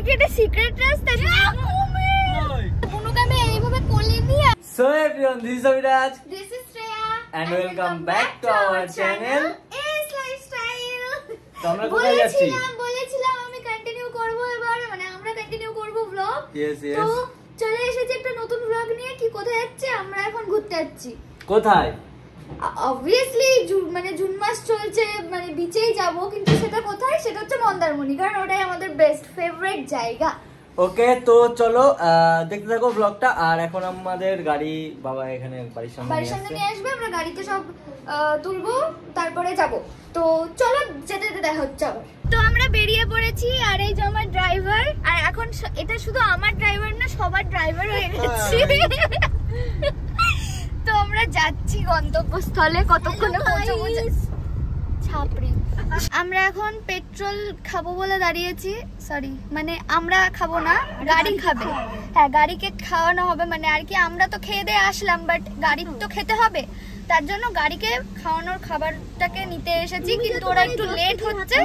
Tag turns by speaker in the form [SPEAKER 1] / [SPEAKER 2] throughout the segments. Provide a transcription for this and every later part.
[SPEAKER 1] কি এটা সিক্রেট রাস্তা? বুনুকে আমি এইভাবে কোলে নিয়ে।
[SPEAKER 2] So everyone, this is Abhiraj.
[SPEAKER 1] This is Shreya.
[SPEAKER 2] And welcome back to our channel
[SPEAKER 1] Ace Lifestyle.
[SPEAKER 2] তো আমরা কোথায় যাচ্ছি?
[SPEAKER 1] বলেছিলাম আমি কন্টিনিউ করব এবার, মানে আমরা কন্টিনিউ করব ব্লগ।
[SPEAKER 2] Yes.
[SPEAKER 1] তো চলে এসেছি একটা নতুন ব্লগ নিয়ে। কি কোথায় যাচ্ছি? আমরা এখন ঘুরতে যাচ্ছি।
[SPEAKER 2] কোথায়?
[SPEAKER 1] অবভিয়াসলি মানে জুন মাস চলছে, মানে বিচেই যাব, কিন্তু সেটা কোথায়? সেটা হচ্ছে মন্দারমণি, কারণ ওটাই আমাদের বেস্ট ফেভারিট জায়গা।
[SPEAKER 2] ওকে, তো চলো দেখতে থাকো ব্লগটা। আর এখন আমাদের গাড়ি বাবা এখানে বাড়ির সামনে
[SPEAKER 1] নিয়ে আসবে, আমরা গাড়িতে সব তুলবো, তারপরে যাব। তো চলো যেতে যেতে দেখা হচ্ছে আবার। তো আমরা বেরিয়ে পড়েছি, আর এই যে আমার ড্রাইভার। আর এখন এটা শুধু আমার ড্রাইভার না, সবার ড্রাইভার হয়ে গেছে। তো আমরা যাচ্ছি গন্তব্যস্থলে, কতক্ষণে পৌঁছাবো ছাপড়ি। আমরা এখন পেট্রোল খাবো বলে দাঁড়িয়েছি। সরি, মানে আমরা খাবো না, গাড়ি খাবে। হ্যাঁ, গাড়িকে খাওয়ানো হবে, মানে আর কি। আমরা তো খেয়ে দিয়ে আসলাম, বাট গাড়ি তো খেতে হবে, তার জন্য গাড়িকে খাওয়ানোর খাবারটাকে নিতে এসেছি। কিন্তু ওরা একটু লেট হচ্ছে,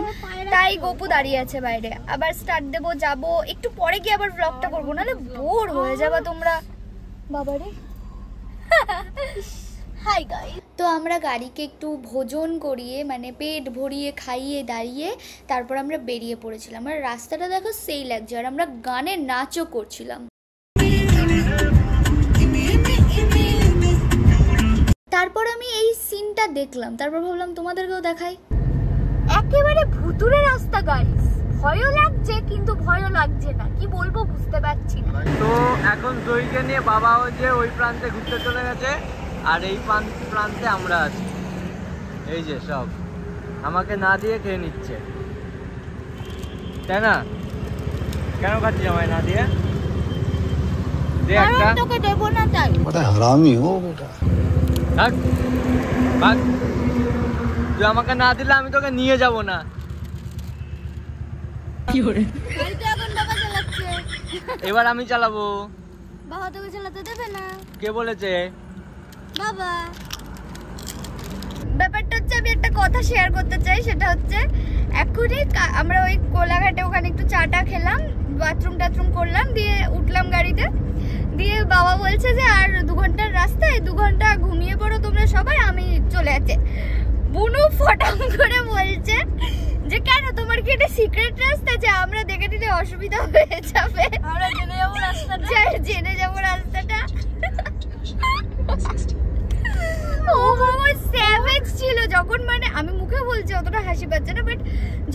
[SPEAKER 1] তাই গপু দাঁড়িয়ে আছে বাইরে। আবার স্টার্ট দেবো, যাবো একটু পরে গিয়ে আবার ব্লগটা করবো, নাহলে বোর হয়ে যাবে তোমরা। বাবারে হাই গাইস। তো আমরা গাড়িকে একটু ভোজন করিয়ে, মানে পেট ভরিয়ে খাইয়ে দাঁড়িয়ে তারপর আমরা বেরিয়ে পড়েছিলাম। আর রাস্তাটা দেখো সেই লাগছে, আর আমরা গানে নাচও করছিলাম। তারপর আমি এই সিনটা দেখলাম, তারপর ভাবলাম তোমাদেরকেও দেখাই। একেবারে ভুতুরে রাস্তা গাইস, ভয়ও লাগছে কিন্তু ভয়ও লাগছে না, কি বলবো বুঝতে পারছি না।
[SPEAKER 2] তো এখন জয়ীকে নিয়ে বাবা ওই প্রান্তে ঘুরতে চলে গেছে, আর এই প্রান্তে আমরা আছি। এই যে সব আমাকে না দিয়ে খেয়ে নিচ্ছে, তাই না? কেন খাচ্ছি আমায় না দিয়ে?
[SPEAKER 1] তোকে দেবো না তাই।
[SPEAKER 3] বড় হারামি হো বেটা।
[SPEAKER 2] থাক ভাগ, তুই আমাকে না দিলে আমি তোকে নিয়ে যাব না। কি করে
[SPEAKER 1] এখন বাবা চালাচ্ছে,
[SPEAKER 2] এবার আমি চালাবো।
[SPEAKER 1] বাবা তোকে চালাতে দেবে না।
[SPEAKER 2] কে বলেছে?
[SPEAKER 1] বাবা। ব্যাপারটা হচ্ছে, আমি একটা কথা শেয়ার করতে চাই, সেটা হচ্ছে এখনই আমরা ওই কোলাঘাটে ওখানে একটু চাটা খেলাম, বাথরুম করলাম, দিয়ে উঠলাম গাড়িতে। দিয়ে বাবা বলছে যে আর 2 ঘন্টার রাস্তায়, 2 ঘন্টা ঘুমিয়ে পড়ো তোমরা সবাই, আমি চলে যাচ্ছে। বুনু ফটাম করে বলছে যে কেন, তোমার কি এটা সিক্রেট রাস্তা যে আমরা দেখে নিলে অসুবিধা হয়ে যাবে? আমরা জেনে যাবো রাস্তাটা। ও বাবা স্যাভেজ ছিল যখন, মানে আমি মুখে বলছি অতটা হাসি পাচ্ছে না, বাট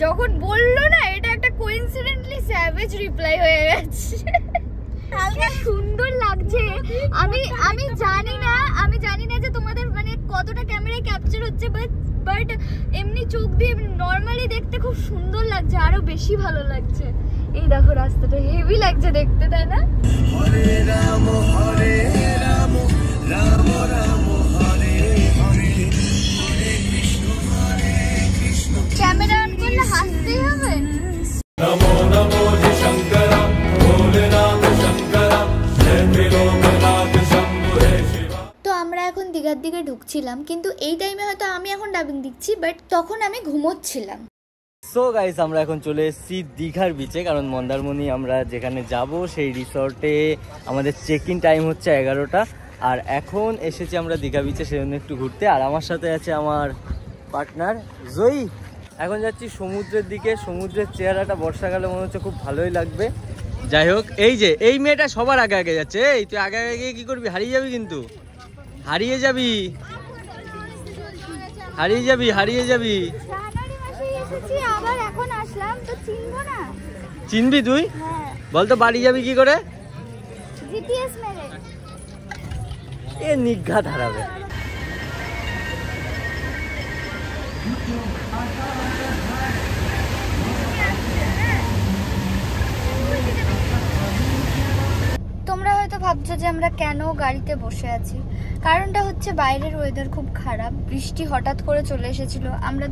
[SPEAKER 1] যখন বললো না, এটা একটা কোইন্সিডেন্টলি স্যাভেজ রিপ্লাই হয়ে গেছে। হালকা সুন্দর লাগছে। আমি জানি না যে তোমাদের মানে কতটা ক্যামেরায় ক্যাপচার হচ্ছে, বাট এমনি চোখ দিয়ে নরমালি দেখতে খুব সুন্দর লাগছে, আরো বেশি ভালো লাগছে। এই দেখো রাস্তাটা হেভি লাগছে দেখতে, তাই না? হরে রাম হরে রাম রাম রাম হরে হরে হরে কৃষ্ণ ক্যামেরা অন করলে হাসতেই হবে।
[SPEAKER 4] নমো নমো শঙ্কর ভোলেনাথ শঙ্কর জয় লোকনাথ শম্ভু হে শিবা।
[SPEAKER 1] তো আমরা এখন দীঘার দিকে ঢুকছিলাম, কিন্তু এই টাইমে হয়তো আমি এখন ডাবিং দিচ্ছি, বাট তখন আমি ঘুমোচ্ছিলাম।
[SPEAKER 2] সো গাইস, আমরা এখন চলে এসেছি দীঘার বিচে, কারণ মন্দারমণি আমরা যেখানে যাব সেই রিসর্টে আমাদের চেক ইন টাইম হচ্ছে 11টা। আর এখন এসেছি আমরা দীঘা বিচে, সেজন্য একটু ঘুরতে। আর আমার সাথে আছে আমার পার্টনার জয়ী। এখন যাচ্ছি সমুদ্রের দিকে। সমুদ্রের চেহারাটা বর্ষাকালে মনে হচ্ছে খুব ভালোই লাগবে। যাই হোক, এই যে এই মেয়েটা সবার আগে আগে যাচ্ছে। এই তুই আগে আগে কি করবি? হারিয়ে যাবি, কিন্তু হারিয়ে যাবি।
[SPEAKER 1] আবার এখন আসলাম তো চিনবো না।
[SPEAKER 2] চিনবি তুই?
[SPEAKER 1] হ্যাঁ।
[SPEAKER 2] বলতো বাড়ি যাবি কি করে?
[SPEAKER 1] জিপিএস মেরে।
[SPEAKER 2] এ নিঘাত হারাবে।
[SPEAKER 1] তোমরা হয়তো ভাবছো যে আমরা কেন গাড়িতে বসে আছি। কারণটা হচ্ছে বাইরের ওয়েদার খুব খারাপ, বৃষ্টি হঠাৎ করে চলে এসেছিল। আমরা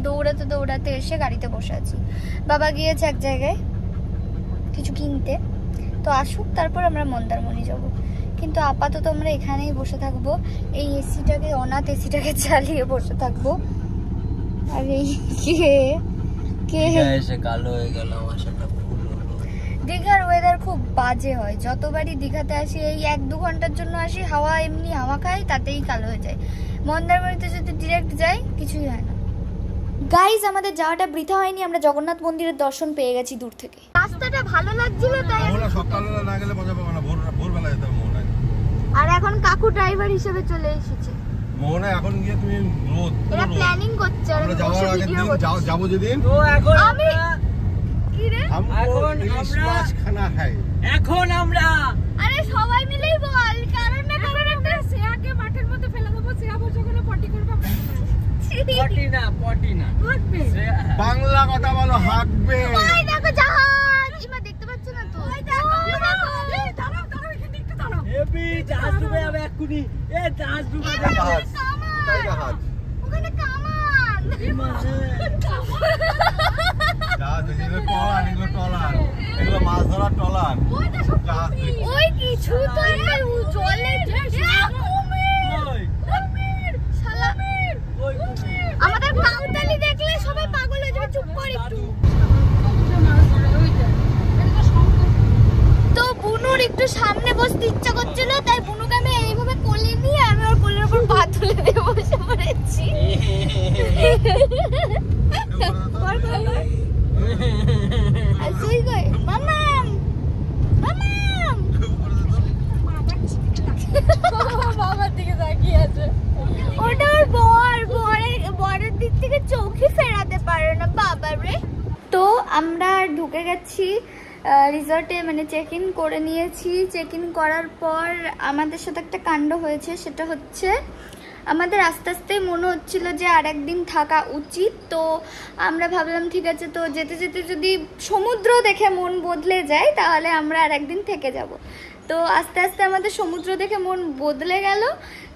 [SPEAKER 1] দৌড়াতে এসে গাড়িতে বসে আছি। বাবা গিয়েছে এক জায়গায় কিছু কিনতে, তো আসুক, তারপর আমরা মন্দারমণি যাব। কিন্তু আপাতত আমরা এখানেই বসে থাকবো, এই এসিটাকে, অনাথ এসিটাকে চালিয়ে বসে থাকবো। আর এই কে
[SPEAKER 2] এসে কালো হয়ে গেল, আমার সেটা ভুল হলো।
[SPEAKER 1] দীঘার বাজে হয়। যতবারই দীঘাতে আসি এই 1-2 ঘন্টার জন্য আসি, হাওয়া এমনি হাওয়া খাই তাতেই কালো হয়ে যায়। মন্দারমণিতে যদি ডিরেক্ট যাই কিছুই হয় না। গাইজ আমাদের যাওয়াটা বৃথা হয়নি, আমরা জগন্নাথ মন্দিরের দর্শন পেয়ে গেছি দূর থেকে। রাস্তাটা ভালো লাগছিল তাই
[SPEAKER 3] সকালবেলা না গেলে মজা পাবো না, ভোরবেলা যেতে হবে মোহনায়।
[SPEAKER 1] আর এখন কাকু ড্রাইভার হিসেবে চলে এসেছে
[SPEAKER 3] মোহনায়। এখন গিয়ে তুমি
[SPEAKER 1] এরা প্ল্যানিং করছে,
[SPEAKER 3] আমরা যাওয়ার আগের দিন যাবো যেদিন
[SPEAKER 2] তো এখন
[SPEAKER 1] আমি কি রে
[SPEAKER 3] এখন ইলিশ মাছ খানা খাই।
[SPEAKER 2] এখন আমরা
[SPEAKER 1] আরে সবাই মিলেই বল, কারণ না কারণ একটা শ্রেয়াকে মাঠের মধ্যে ফেলে দেবো, শ্রেয়া বসে ওখানে পটি করবে।
[SPEAKER 2] পটি না
[SPEAKER 3] বাংলা কথা বলো, হাঁকবে।
[SPEAKER 1] ওই দেখো জাহাজ, ইমা দেখতে পাচ্ছ না তো? ওই দেখো এই দাঁড়াও দাঁড়াও, এখানে একটু দাঁড়াও।
[SPEAKER 2] এবি জাহাজ ডুবে যাবে এক্ষুনি। এ জাহাজ ডুবে যাবে।
[SPEAKER 3] জাহাজ, তাই জাহাজ।
[SPEAKER 1] ওখানে কামান।
[SPEAKER 3] জাহাজ, এগুলো ট্রলার, এগুলো মাছ ধরার ট্রলার। জাহাজ
[SPEAKER 1] ওই কিছু তো একটা জলে আমাদের কাউতালি দেখলে সবাই পাগল হয়ে যাবে, চুপ কর একটু। তো বুনুর একটু সামনে বসতে ইচ্ছা করছিল, তাই বুনুকে আমি এইভাবে কোলে নিয়ে আমি ওর কোলের উপর পা তুলে দিয়ে বসে পড়েছি। মামাম মামাম বাবার দিকে তাকিয়ে আছে। ওটা ওর বরের দিক থেকে চোখই ফেরাতে পারে না বাবা রে। তো আমরা ঢুকে গেছি রিসর্টে, মানে চেক ইন করে নিয়েছি। চেক ইন করার পর আমাদের সাথে একটা কাণ্ড হয়েছে, সেটা হচ্ছে আমাদের আস্তে আস্তে মনে হচ্ছিল যে আর একদিন থাকা উচিত। তো আমরা ভাবলাম ঠিক আছে, তো যেতে যেতে যদি সমুদ্র দেখে মন বদলে যায় তাহলে আমরা আর একদিন থেকে যাব। তো আস্তে আস্তে আমাদের সমুদ্র দেখে মন বদলে গেল।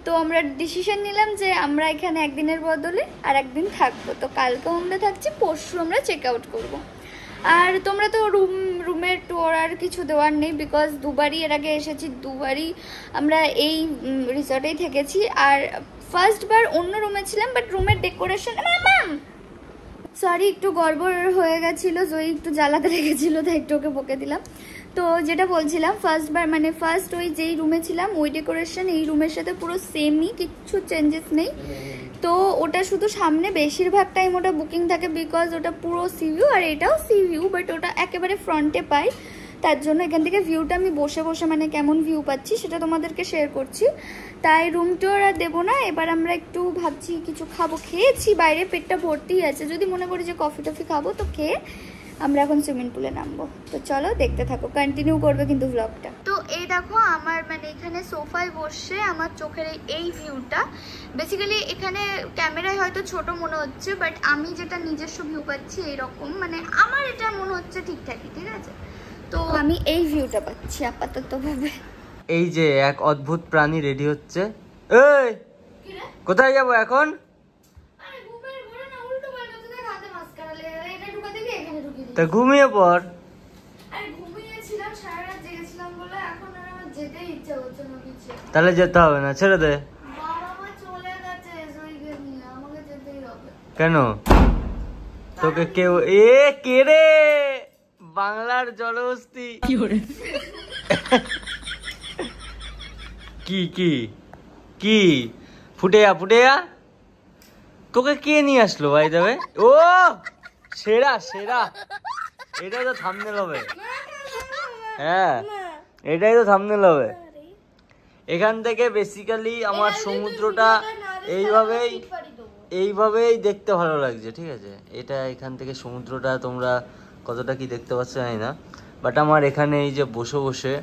[SPEAKER 1] তো আমরা ডিসিশন নিলাম যে আমরা এখানে একদিনের বদলে আর একদিন থাকবো। তো কালকেও আমরা থাকছি, পরশু আমরা চেক আউট করবো। আর তোমরা তো রুমের ট্যুর আর কিছু দেওয়ার নেই, বিকজ দুবারই এর আগে এসেছি, দুবারই আমরা এই রিসর্টেই থেকেছি। আর ফার্স্টবার অন্য রুমে ছিলাম, বাট রুমের ডেকোরেশন সরি একটু গড়বড় হয়ে গেছিলো, জয়ী একটু জ্বালাতে লেগেছিলো তাই একটু ওকে বকে দিলাম। তো যেটা বলছিলাম, ফার্স্ট ওই যেই রুমে ছিলাম ওই ডেকোরেশন এই রুমের সাথে পুরো সেমই, কিচ্ছু চেঞ্জেস নেই। তো ওটা শুধু সামনে বেশিরভাগ টাইম ওটা বুকিং থাকে, বিকজ ওটা পুরো সি ভিউ, আর এটাও সি ভিউ, বাট ওটা একেবারে ফ্রন্টে পাই। তার জন্য এখান থেকে ভিউটা আমি বসে বসে মানে কেমন ভিউ পাচ্ছি সেটা তোমাদেরকে শেয়ার করছি। তাই রুম টুর আর দেবো না, এবার আমরা একটু ভাবছি কিছু খাবো। খেয়েছি বাইরে, পেটটা ভর্তি আছে, যদি মনে করি যে কফি টফি খাবো তো খেয়ে আমরা এখন সুইমিং পুলে নামবো। তো চলো দেখতে থাকো, কন্টিনিউ করবে কিন্তু ব্লগটা। তো এই দেখো আমার মানে এখানে সোফায় বসে আমার চোখের এই ভিউটা, বেসিক্যালি এখানে ক্যামেরায় হয়তো ছোট মনে হচ্ছে, বাট আমি যেটা নিজস্ব ভিউ পাচ্ছি এইরকম, মানে আমার এটা মনে হচ্ছে ঠিকঠাকই, ঠিক আছে। তো আমি এই ভিউটা পাচ্ছি আপাতত ভাবে।
[SPEAKER 2] এই যে এক অদ্ভুত প্রাণী রেডি হচ্ছে। এই কোথায় যাবো এখন? তা ঘুমিয়ে পড়। তাহলে যেতে হবে না, ছেড়ে দে। কেন তোকে কেউ কে রে? বাংলার জলহস্তি কি কি কি ফুটেয়া তোকে কে নিয়ে আসলো ভাই যাবে? ও সেরা সেরা, এটাই তো থাম্বনেল হবে। হ্যাঁ এটাই তো থাম্বনেল হবে। এখান থেকে বেসিক্যালি আমার সমুদ্রটা এইভাবেই দেখতে ভালো লাগছে, ঠিক আছে। এটা এখান থেকে সমুদ্রটা তোমরা কতটা কি দেখতে পাচ্ছ জানি না, বাট আমার এখানে এই যে বসে বসে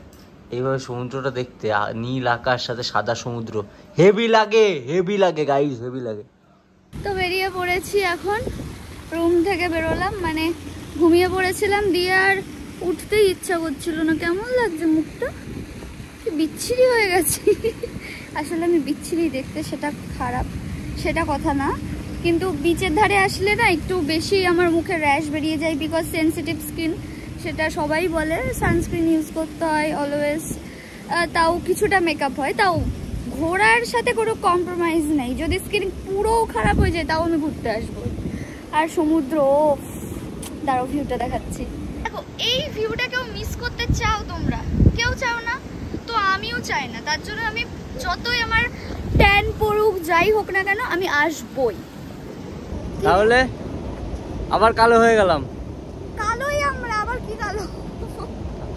[SPEAKER 2] এইভাবে সমুদ্রটা দেখতে, নীল আকাশ সাথে সাদা সমুদ্র, হেভি লাগে গাইস, হেভি লাগে।
[SPEAKER 1] তো বেরিয়ে পড়েছি এখন, রুম থেকে বেরোলাম, মানে ঘুমিয়ে পড়েছিলাম দিয়ে আর উঠতেই ইচ্ছা করছিল না। কেমন লাগছে মুখটা, বিচ্ছিরি হয়ে গেছে। আসলে আমি বিচ্ছিরি দেখতে, সেটা খারাপ সেটা কথা না, কিন্তু বিচের ধারে আসলে না একটু বেশি আমার মুখে র্যাশ বেরিয়ে যায়, বিকজ সেন্সিটিভ স্কিন, সেটা সবাই বলে। সানস্ক্রিন ইউজ করতে হয় অলওয়েজ, তাও কিছুটা মেকআপ হয়, তাও ঘোরার সাথে কোনো কম্প্রোমাইজ নেই। যদি স্কিন পুরো খারাপ হয়ে যায় তাও আমি ঘুরতে আসবো। আর সমুদ্র, দাঁড়াও ভিউটা দেখাচ্ছি। দেখো এই ভিউটা কেউ মিস করতে চাও তোমরা? কেউ চাও না, তো আমিও চাই না। তার জন্য আমি যতই আমার ট্যান পড়ুক যাই হোক না কেন আমি আসবই।
[SPEAKER 2] তাহলে আবার কালো হয়ে গেলাম।
[SPEAKER 1] কালোই আমরা, আবার কি কালো?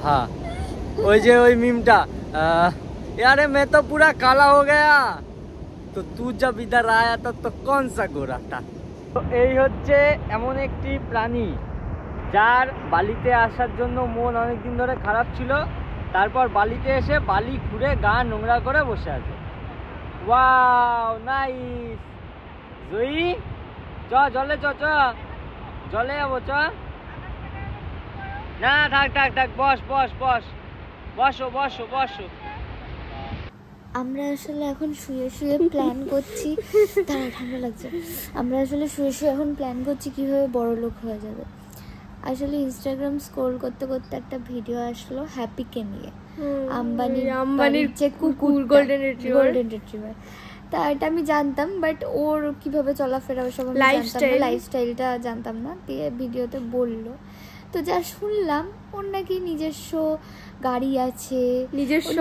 [SPEAKER 2] হ্যাঁ, ওই যে ওই মিমটা, यार मैं तो पूरा काला हो गया तो तू जब इधर आया तो कौन सा गोरा था। তো এই হচ্ছে এমন একটি প্রাণী যার বালিতে আসার জন্য মন অনেকদিন ধরে খারাপ ছিল, তারপর বালিতে এসে বালি ঘুরে গা নোংরা করে বসে আছে। Wow nice. জয়ী চ জলে চ জলে যাবো চ। না থাক থাক থাক, বস বস বস বসো বসো বসো।
[SPEAKER 1] আমরা আসলে এখন শুয়ে শুয়ে প্ল্যান করছি, তারা ঠান্ডা লাগছে। আমরা আসলে শুয়ে শুয়ে এখন প্ল্যান করছি কিভাবে বড় লোক হয়ে যাবে। আসলে ইনস্টাগ্রাম স্ক্রোল করতে করতে একটা ভিডিও আসলো হ্যাপিকে নিয়ে, আম্বানির যে কুকুর গোল্ডেন রিট্রিভার। তা এটা আমি জানতাম, বাট ওর কিভাবে চলাফেরা ওসব আমি জানতাম না, লাইফস্টাইলটা জানতাম না। দিয়ে ভিডিওতে বললো, তো যা শুনলাম ওর নাকি নিজস্ব গাড়ি আছে, নিজস্ব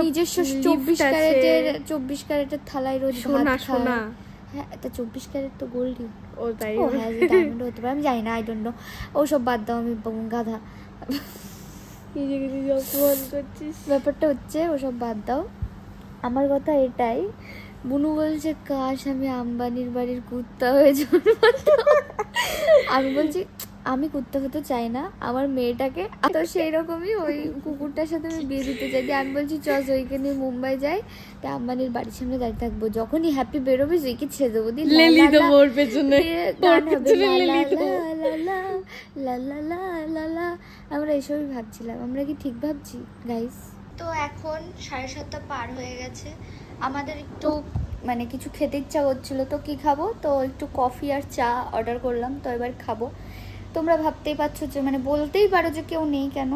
[SPEAKER 1] 24 ক্যারেটের থালায় রোজ ভাত খায়। হ্যাঁ, এটা 24 ক্যারেট তো গোল্ডই। ও তাই, ও হ্যাঁ ডায়মন্ড হতে পারে, আমি জানি না, আই ডোন্ট নো। ওসব বাদ দাও, আমি গাধা। ব্যাপারটা হচ্ছে ওসব বাদ দাও, আমার কথা এটাই। বুনু বলছে কাশ আমি আম্বানির বাড়ির কুত্তা হয়ে জন্মাতাম। আমি বলছি আমি কুত্তা হতে চাই না, আমার মেয়েটাকে তো সেই রকমই ওই কুকুরটার সাথে আমি বিয়ে দিতে চাই। আমি বলছি চ জয়কে নিয়ে মুম্বাই যাই, তা আম্বানির বাড়ির সামনে দাঁড়িয়ে থাকবো, যখনই হ্যাপি বেরোবে জয়কে ছেড়ে দেবো, দিয়ে আমরা এসবই ভাবছিলাম। আমরা কি ঠিক ভাবছি গাইস? তো এখন 7:30 পার হয়ে গেছে, আমাদের একটু মানে কিছু খেতে ইচ্ছা করছিল, তো কি খাবো, তো একটু কফি আর চা অর্ডার করলাম, তো এবার খাবো। তোমরা ভাবতেই পারছো যে মানে বলতেই পারো যে কেউ নেই কেন।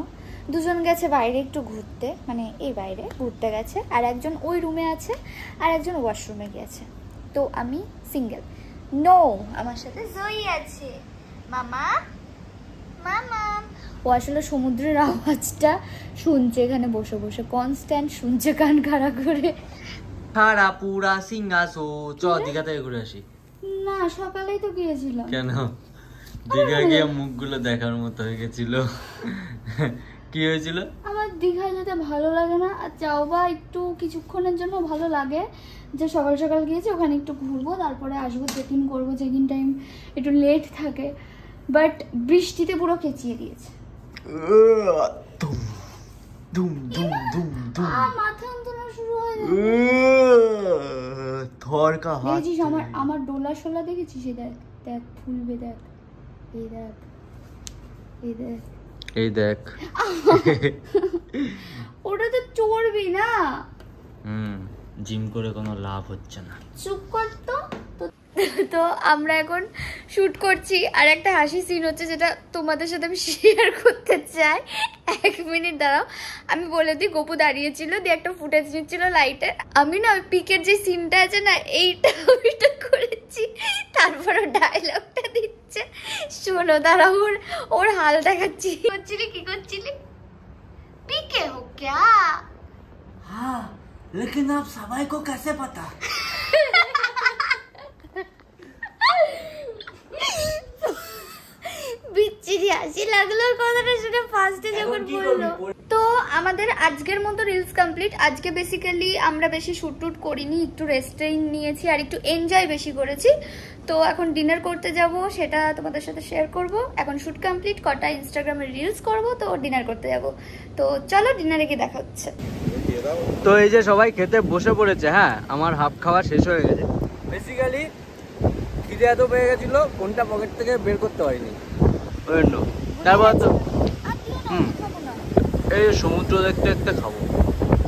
[SPEAKER 1] দুজন গেছে বাইরে একটু ঘুরতে, মানে এই বাইরে ঘুরতে গেছে, আর একজন ওই রুমে আছে, আর একজন ওয়াশরুমে গেছে। তো আমি সিঙ্গেল। নো, আমার সাথে জয়ী আছে। মামা মামা ও আসলে সমুদ্রের আওয়াজটা শুনছে এখানে বসে বসে, কনস্ট্যান্ট শুনছে কান খাড়া করে।
[SPEAKER 2] সারা পুরা সিঙ্গাসো চ দীঘা থেকে ঘুরে আসি।
[SPEAKER 1] না, সকালেই তো গিয়েছিলাম।
[SPEAKER 2] কেন? দীঘা গিয়ে মুখগুলো দেখার মতো হয়ে গেছিল। কি হয়েছিল?
[SPEAKER 1] আমার দীঘায় যেতে ভালো লাগে না, আর যাও বা একটু কিছুক্ষণের জন্য ভালো লাগে, যে সকাল সকাল গিয়েছি ওখানে একটু ঘুরবো, তারপরে আসবো, চেক ইন করবো, চেক ইন টাইম একটু লেট থাকে। বাট বৃষ্টিতে পুরো কেচিয়ে দিয়েছে। মাথা যন্ত্রণা শুরু হয়ে দেখেছিস আমার ডোলা শোলা দেখেছিস? দেখ দেখ ফুলবে, দেখ এই দেখ এই দেখ
[SPEAKER 2] এই দেখ।
[SPEAKER 1] ওটা তো চড়বি না।
[SPEAKER 2] জিম করে কোনো লাভ হচ্ছে না,
[SPEAKER 1] চুপ কর তো। তো আমরা এখন শুট করছি, আর একটা হাসি সিন হচ্ছে যেটা তোমাদের সাথে আমি শেয়ার করতে চাই। 1 মিনিট দাঁড়াও, আমি বলে দিই। গপু দাঁড়িয়েছিল, দিয়ে একটা ফুটেজ নিচ্ছিল লাইটের। আমি না ওই পিকের যে সিনটা আছে না, এইটা ওইটা করেছি, তারপরে ডায়লগটা দিচ্ছে। শোনো দাঁড়াও, ওর হাল দেখাচ্ছি। কি করছিলি? পিকে হো ক্যা?
[SPEAKER 2] হ্যাঁ, लेकिन आप सबाई को कैसे पता?
[SPEAKER 1] বিচ্ছিরি হাসি লাগলো কথাটা শুনে ফার্স্টে যখন বললো। তো আমাদের আজকের মতো রিলস কমপ্লিট। আজকে বেসিক্যালি আমরা বেশি শুট টুট করিনি, একটু রেস্ট্রেইন নিয়েছি আর একটু এনজয় বেশি করেছি। তো এখন ডিনার করতে যাব, সেটা তোমাদের সাথে শেয়ার করব। এখন শুট কমপ্লিট, কটা ইনস্টাগ্রামে রিলস করব, তো ডিনার করতে যাব। তো চলো ডিনারে গিয়ে দেখা হচ্ছে।
[SPEAKER 2] তো এই যে সবাই খেতে বসে পড়েছে। হ্যাঁ, আমার হাফ খাওয়া শেষ হয়ে গেছে। বেসিক্যালি খিদে এত পেয়ে গেছিল, কোনটা পকেট থেকে বের করতে পারিনি। তারপর তো এই সমুদ্র দেখতে দেখতে খাবো।